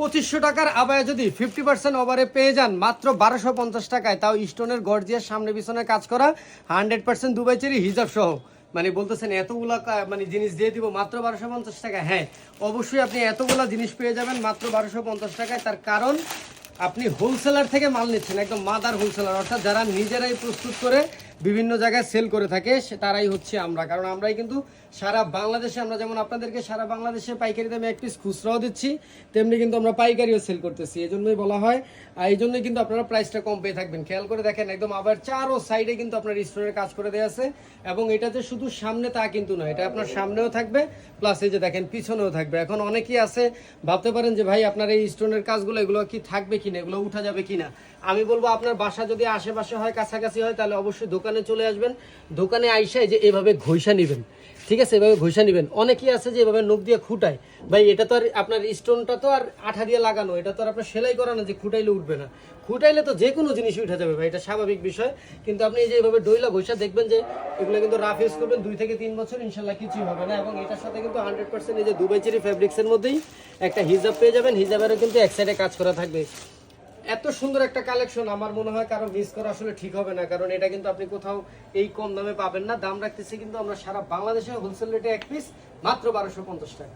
2500 টাকার আবায়া যদি 50% ওভারে পেয়ে যান মাত্র 1250 টাকায়, তাও স্টোনের গর্জিয়াস সামনে পিছনে কাজ করা 100% দুবাই চেরি হিজাব সহ। মানে বলতেছেন এতগুলা মানে জিনিস দিয়ে দিব মাত্র 1250 টাকায়? হ্যাঁ, অবশ্যই আপনি এতগুলা জিনিস পেয়ে যাবেন মাত্র 1250 টাকায়। তার কারণ আপনি হোলসেলার থেকে মাল নিচ্ছেন, একদম মাদার হোলসেলার, অর্থাৎ যারা নিজেরাই প্রস্তুত করে বিভিন্ন জায়গায় সেল করে থাকে তারাই হচ্ছে আমরা। কারণ আমরাই কিন্তু সারা বাংলাদেশে, আমরা যেমন আপনাদেরকে সারা বাংলাদেশে পাইকারি দামে এক পিস খুচরাও দিচ্ছি, তেমনি কিন্তু আমরা পাইকারিও সেল করতেছি। এই জন্যই বলা হয়, আর এই জন্যই কিন্তু আপনারা প্রাইসটা কম পেয়ে থাকবেন। খেয়াল করে দেখেন, একদম আবার চারো সাইডে কিন্তু আপনার স্টোনের কাজ করে দেওয়া আছে। এবং এটাতে শুধু সামনে তা কিন্তু নয়, এটা আপনার সামনেও থাকবে, প্লাস এই যে দেখেন পিছনেও থাকবে। এখন অনেকেই আছে ভাবতে পারেন যে ভাই আপনার এই স্টোনের কাজগুলো এগুলো কি থাকবে কিনা, এগুলো উঠা যাবে কিনা। আমি বলবো আপনার বাসা যদি আশেপাশে হয়, কাছাকাছি হয়, তাহলে অবশ্যই দোকানে চলে আসবেন। দোকানে আইসায় যে এভাবে ঘষা নেবেন, ঠিক আছে, এভাবে ঘষা নেবেন। অনেকেই আছে যে এভাবে নখ দিয়ে খুঁটায়, ভাই এটা তো আর আপনার স্টোনটা তো আর আঠা দিয়ে লাগানো, এটা তো আর আপনার সেলাই করানো যে খুঁটাইলে উঠবে না। খুঁটাইলে তো যে কোনো জিনিস উঠে যাবে ভাই, এটা স্বাভাবিক বিষয়। কিন্তু আপনি এই যে এভাবে ডইলা ঘষা দেখবেন যে এগুলো কিন্তু রাফ ইউজ করবেন 2 থেকে 3 বছর, ইনশাল্লাহ কিছুই হবে না। এবং এটার সাথে কিন্তু 100% এই যে দুবাই চেরি ফ্যাব্রিক্সের মধ্যেই একটা হিজাব পেয়ে যাবেন। হিজাবেরও কিন্তু এক সাইডে কাজ করা থাকবে। এত সুন্দর একটা কালেকশন আমার মনে হয় কারো মিস করা আসলে ঠিক হবে না, কারণ এটা কিন্তু আপনি কোথাও এই কম দামে পাবেন না। দাম রাখতেছি কিন্তু আমরা সারা বাংলাদেশে হোলসেল রেটে এক পিস মাত্র 1250 টাকা।